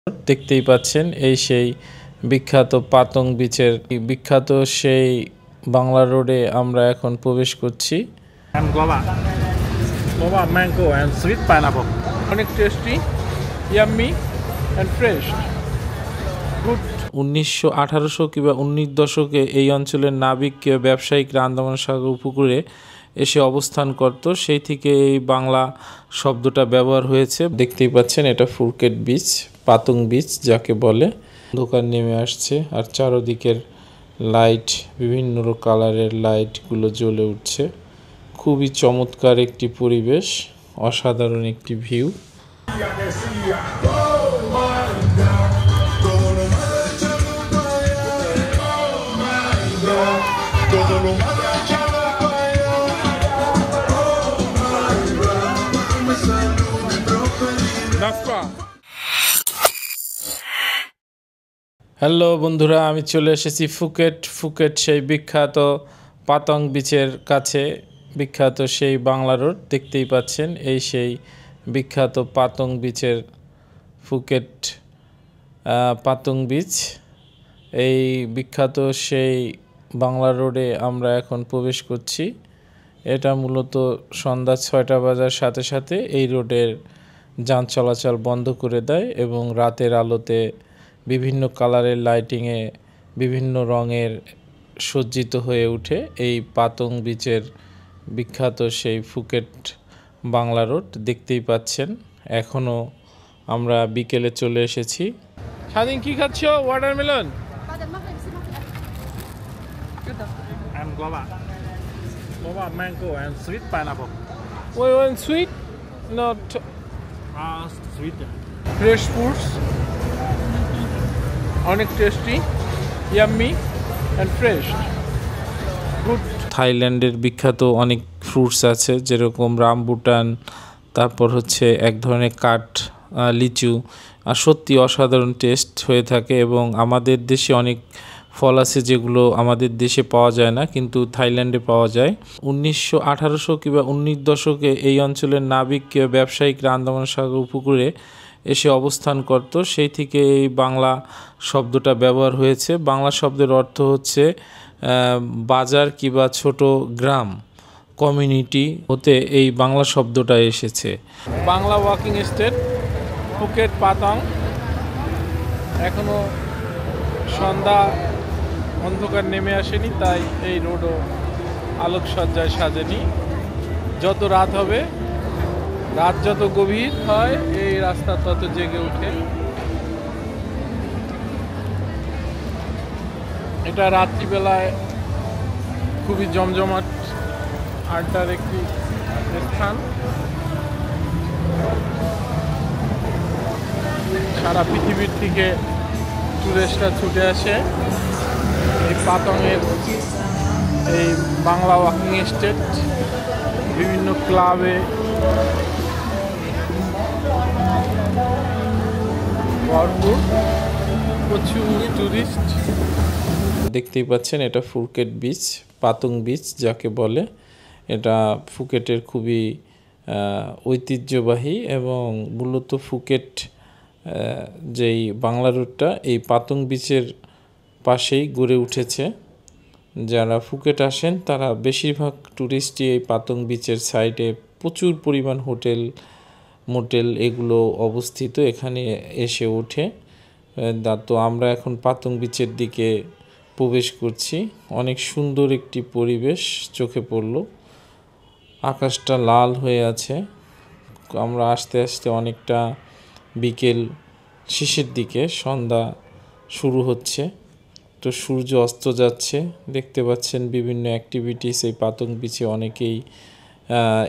দেখতেই পাচ্ছেন এই সেই বিখ্যাত পাতং বিচের বিখ্যাত সেই বাংলা রোডে আমরা এখন প্রবেশ করছি। And guava mango and sweet pineapple. অনেক tasty, yummy and fresh. Good. 1800 কিংবা 19 দশকে এই অঞ্চলের নাবিক ব্যবসায়িকরা আন্দামান সাগর উপকূলে এসে অবস্থান করত, সেই থেকে এই বাংলা শব্দটা ব্যবহার হয়েছে। দেখতেই পাচ্ছেন এটা ফুকেট বিচ, পাতং বিচ যাকে বলে। দোকান নেমে আসছে আর চারদিকের লাইট, বিভিন্ন কালারের লাইটগুলো জ্বলে উঠছে। খুবই চমৎকার একটি পরিবেশ, অসাধারণ একটি ভিউ। হ্যালো বন্ধুরা, আমি চলে এসেছি ফুকেট সেই বিখ্যাত পাতং বিচের কাছে, বিখ্যাত সেই বাংলা রোড। দেখতেই পাচ্ছেন এই সেই বিখ্যাত পাতং বিচের ফুকেট পাতং বিচ। এই বিখ্যাত সেই বাংলা রোডে আমরা এখন প্রবেশ করছি। এটা মূলত সন্ধ্যা 6টা বাজার সাথে সাথে এই রোডের যান চলাচল বন্ধ করে দেয় এবং রাতের আলোতে বিভিন্ন কালারের লাইটিংয়ে বিভিন্ন রঙের সজ্জিত হয়ে ওঠে এই পাতং বিচের বিখ্যাত সেই ফুকেট বাংলা রোড। দেখতেই পাচ্ছেন এখনও আমরা বিকেলে চলে এসেছি। স্বাধীন কি খাচ্ছ? Watermelon and guava mango and sweet pineapple. We want sweet, not Sweet. Fresh fruits. অনেক tasty, yummy and fresh. Good. থাইল্যান্ডের বিখ্যাত অনেক ফ্রুটস আছে, যেরকম রামবুটান, তারপর হচ্ছে এক ধরনের কাঠ লিচু, আর সত্যি অসাধারণ টেস্ট হয়ে থাকে। এবং আমাদের দেশে অনেক ফল আছে যেগুলো আমাদের দেশে পাওয়া যায় না, কিন্তু থাইল্যান্ডে পাওয়া যায়। 1800 কিংবা 19 দশকে এই অঞ্চলের নাবিক ব্যবসায়িকরা আন্দামান সাগর উপকূলে এসে অবস্থান করত, সেই থেকে এই বাংলা শব্দটা ব্যবহার হয়েছে। বাংলা শব্দের অর্থ হচ্ছে বাজার কিংবা ছোট গ্রাম, কমিউনিটি হতে এই বাংলা শব্দটা এসেছে। Bangla walking state Phuket পাতং। এখনো সন্ধ্যা, অন্ধকার নেমে আসেনি, তাই এই রোডও আলোকসজ্জায় সাজেনি। যত রাত হবে, রাত যত গভীর হয়, এই রাস্তা তত জেগে ওঠে। এটা রাত্রিবেলায় খুবই জমজমাট আড্ডার একটি স্থান। সারা পৃথিবীর থেকে টুরিস্টরা ছুটে আসে এই পাতংয়ের এই বাংলা ওয়াকিং স্টেট। বিভিন্ন ক্লাবে ভরপুর, প্রচুর টুরিস্ট। দেখতেই পাচ্ছেন এটা ফুকেট বিচ, পাতং বিচ যাকে বলে। এটা ফুকেটের খুবই ঐতিহ্যবাহী এবং মূলত ফুকেট যেই বাংলা রোডটা এই পাতং বিচের পাশেই গড়ে উঠেছে। যারা ফুকেট আসেন তারা বেশিরভাগ টুরিস্টই এই পাতং বিচের সাইডে প্রচুর পরিমাণ হোটেল মোটেল এগুলো অবস্থিত, এখানে এসে ওঠে। তো আমরা এখন পাতং বিচের দিকে প্রবেশ করছি। অনেক সুন্দর একটি পরিবেশ চোখে পড়ল, আকাশটা লাল হয়ে আছে। আমরা আস্তে আস্তে অনেকটা বিকেল শেষের দিকে, সন্ধ্যা শুরু হচ্ছে, তো সূর্য অস্ত যাচ্ছে। দেখতে পাচ্ছেন বিভিন্ন অ্যাক্টিভিটিস এই পাতং বিচে অনেকেই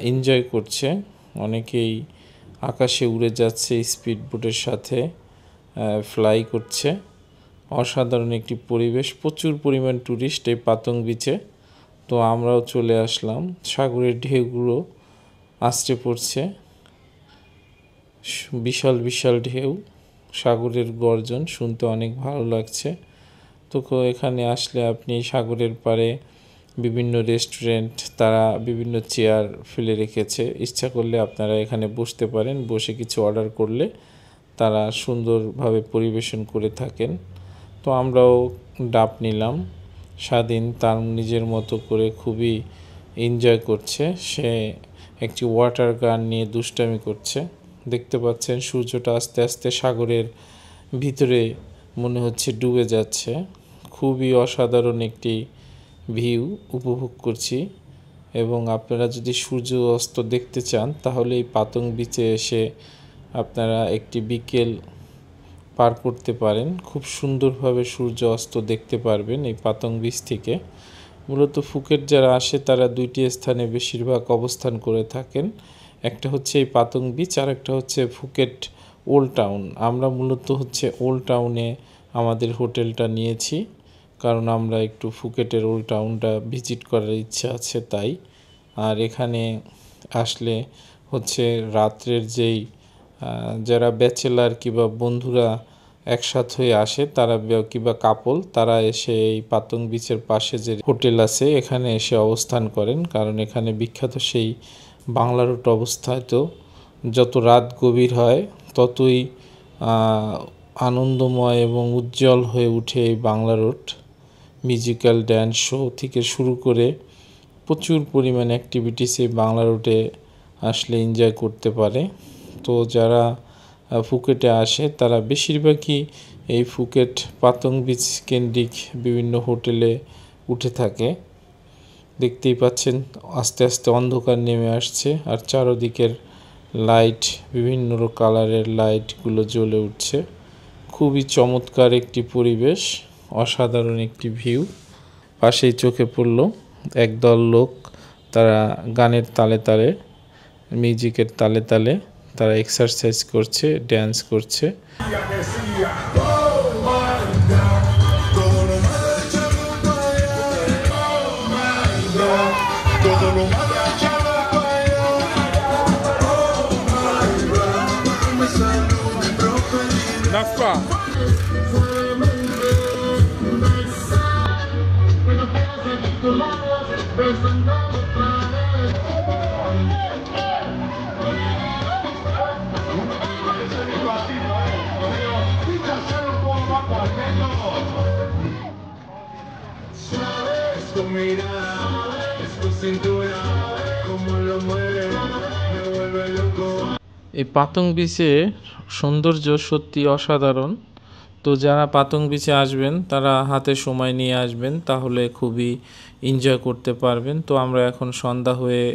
এনজয় করছে, অনেকেই আকাশে উড়ে যাচ্ছে, স্পিড বোটের সাথে ফ্লাই করছে। অসাধারণ একটি পরিবেশ, প্রচুর পরিমাণ টুরিস্ট এই পাতং বিচে। তো আমরাও চলে আসলাম। সাগরের ঢেউগুলো আছড়ে পড়ছে, বিশাল বিশাল ঢেউ, সাগরের গর্জন শুনতে অনেক ভালো লাগছে। তো এখানে আসলে আপনি সাগরের পাড়ে বিভিন্ন রেস্টুরেন্ট, তারা বিভিন্ন চেয়ার ফেলে রেখেছে, ইচ্ছা করলে আপনারা এখানে বসতে পারেন, বসে কিছু অর্ডার করলে তারা সুন্দরভাবে পরিবেশন করে থাকেন। তো আমরাও ডাব নিলাম। স্বাধীন তার নিজের মতো করে খুবই এনজয় করছে। সে একটি ওয়াটার গান নিয়ে দুষ্টামি করছে। দেখতে পাচ্ছেন সূর্যটা আস্তে আস্তে সাগরের ভিতরে মনে হচ্ছে ডুবে যাচ্ছে। খুবই অসাধারণ একটি ভিউ উপভোগ করছি। এবং আপনারা যদি সূর্য অস্ত দেখতে চান তাহলে এই পাতং বিচে এসে আপনারা একটি বিকেল পার করতে পারেন। খুব সুন্দরভাবে সূর্য অস্ত দেখতে পারবেন এই পাতং বিচ থেকে। মূলত ফুকেট যারা আসে তারা দুইটি স্থানে বেশিরভাগ অবস্থান করে থাকেন। একটা হচ্ছে এই পাতং বিচ, আর একটা হচ্ছে ফুকেট ওল্ড টাউন। আমরা মূলত হচ্ছে ওল্ড টাউনে আমাদের হোটেলটা নিয়েছি, কারণ আমরা একটু ফুকেটের ওল্ড টাউনটা ভিজিট করার ইচ্ছা আছে তাই। আর এখানে আসলে হচ্ছে রাত্রের যেই যারা ব্যাচেলার কিংবা বন্ধুরা একসাথ হয়ে আসে তারা কিংবা কাপল, তারা এসে এই পাতং বিচের পাশে যে হোটেল আছে এখানে এসে অবস্থান করেন। কারণ এখানে বিখ্যাত সেই বাংলা রুট অবস্থায়িত। যত রাত গভীর হয় ততই আনন্দময় এবং উজ্জ্বল হয়ে উঠে এই Bangla route. Musical dance show থেকে শুরু করে প্রচুর পরিমাণ অ্যাক্টিভিটিস এই বাংলা রুটে আসলে এনজয় করতে পারে। তো যারা ফুকেটে আসে তারা বেশিরভাগই এই ফুকেট পাতং বিচ কেন্দ্রিক বিভিন্ন হোটেলে উঠে থাকে। দেখতেই পাচ্ছেন আস্তে আস্তে অন্ধকার নেমে আসছে, আর চারদিকের লাইট বিভিন্ন কালারের লাইটগুলো জ্বলে উঠছে। খুবই চমৎকার একটি পরিবেশ, অসাধারণ একটি ভিউ। পাশেই চোখে পড়ল একদল লোক, তারা গানের তালে তালে, মিউজিকের তালে তালে তারা এক্সারসাইজ করছে, ড্যান্স করছে। এই পাতং বিচে সৌন্দর্য সত্যি অসাধারণ। তো যারা পাতং বিচে আসবেন তারা হাতে সময় নিয়ে আসবেন, তাহলে খুবই এনজয় করতে পারবেন। তো আমরা এখন সন্ধ্যা হয়ে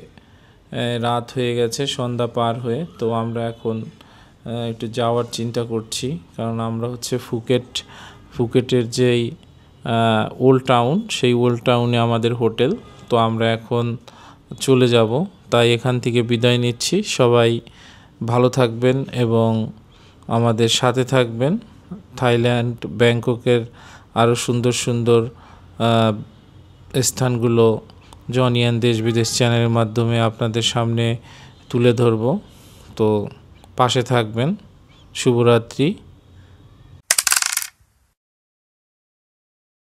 রাত হয়ে গেছে, সন্ধ্যা পার হয়ে। তো আমরা এখন একটু যাওয়ার চিন্তা করছি, কারণ আমরা হচ্ছে ফুকেটের যেই ওল্ড টাউন, সেই ওল্ড টাউনে আমাদের হোটেল। তো আমরা এখন চলে যাব, তাই এখান থেকে বিদায় নিচ্ছি। সবাই ভালো থাকবেন এবং আমাদের সাথে থাকবেন। থাইল্যান্ড ব্যাংককের আরও সুন্দর সুন্দর স্থানগুলো জনিয়ান দেশ বিদেশ চ্যানেলের মাধ্যমে আপনাদের সামনে তুলে ধরব। তো পাশে থাকবেন। শুভরাত্রি।